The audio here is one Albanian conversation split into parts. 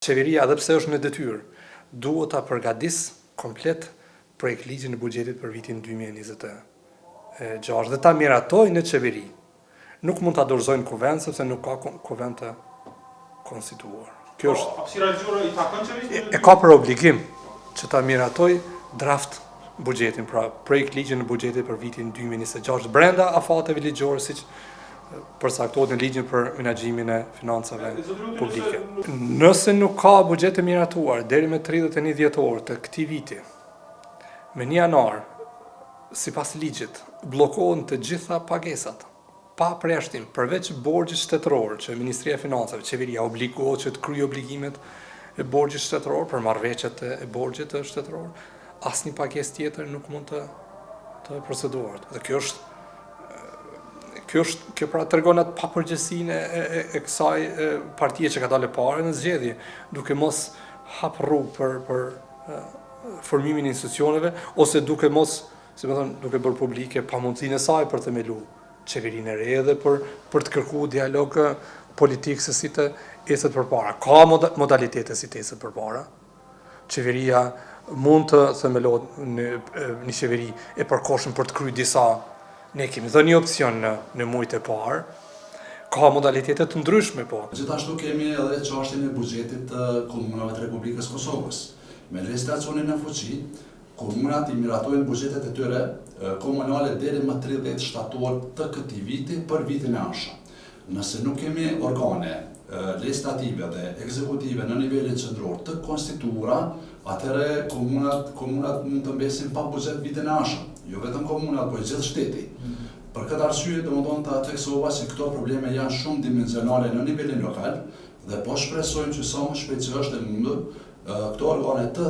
Qeveria, edhe pse është në detyrë, duhet ta përgatis komplet projekt ligjin e buxhetit për vitin 2026 dhe ta miratojë në qeveri. Nuk mund ta dorëzojnë kuvend sepse nuk ka kuvend të konstituar. Kjo është hapësira ligjore i takon qeverisë? E ka për obligim që ta miratojë draft buxhetin, pra projekt ligjin e buxhetit për vitin 2026 brenda afateve ligjore siç përcaktohet në ligjin për menaxhimin e financave publike. Nëse nuk ka buxhet të miratuar deri me 31 dhjetor të këtij viti, me 1 janar, sipas ligjit, bllokohen të gjitha pagesat, pa përjashtim, përveç borxhit shtetëror që Ministria e Financave, qeveria obligohet që të kryejë obligimet e borxhit shtetëror për marrëveshjet e borxhit shtetëror, asnjë pagesë tjetër nuk mund të procedohet. Dhe kjo pra tregon atë papërgjegjësinë e kësaj partie që ka dalë parë në zgjedhje, duke mos hap rrugë për formimin e institucioneve ose duke bërë publike pamundësinë e saj për të themeluar qeverinë e re dhe për të kërkuar dialog politik se si të ecet përpara. Ka modalitete si të ecet përpara. Qeveria mund të themelohet një qeveri e përkohshëm për të kryer disa. Ne kemi dhënë një opcion në muajt e parë. Ka modalitete të ndryshme, po. Gjithashtu kemi edhe çështjen e buxhetit të komunave të Republikës Kosovës. Me legjislacionin në fuqi, komunat i miratojnë buxhetet e tyre komunale deri më 30 shtator të këtij viti për vitin e ardhshëm. Nëse nuk kemi organe legislative dhe ekzekutive në nivelin qendror të konstituura, atëherë komunat mund të mbesin pa buxhet vitin e ardhshëm. Jo vetëm komunat, por gjithë shteti. Për këtë arsye, domethënë ta theksova se këto probleme janë shumë dimensionale në nivelin lokal dhe po shpresojmë që sa më shpejt që është e mundur këto organe të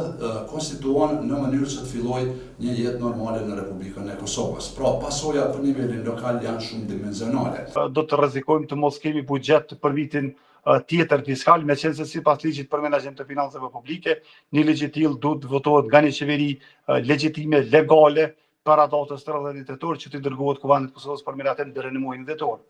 konstituohen në mënyrë që të fillojë një jetë normale në Republikën e Kosovës. Pra, pasojat për nivelin lokal janë shumë dimensionale. Do të rrezikojmë të mos kemi buxhet për vitin tjetër fiskal, meqense sipas ligjit për menaxhim të financave publike, një ligj i tillë duhet votohet nga një qeveri legjitime, legale, para datës 30 dhjetor që të dërgohet Kuvendit të Kosovës për miratim deri në muajin dhjetor.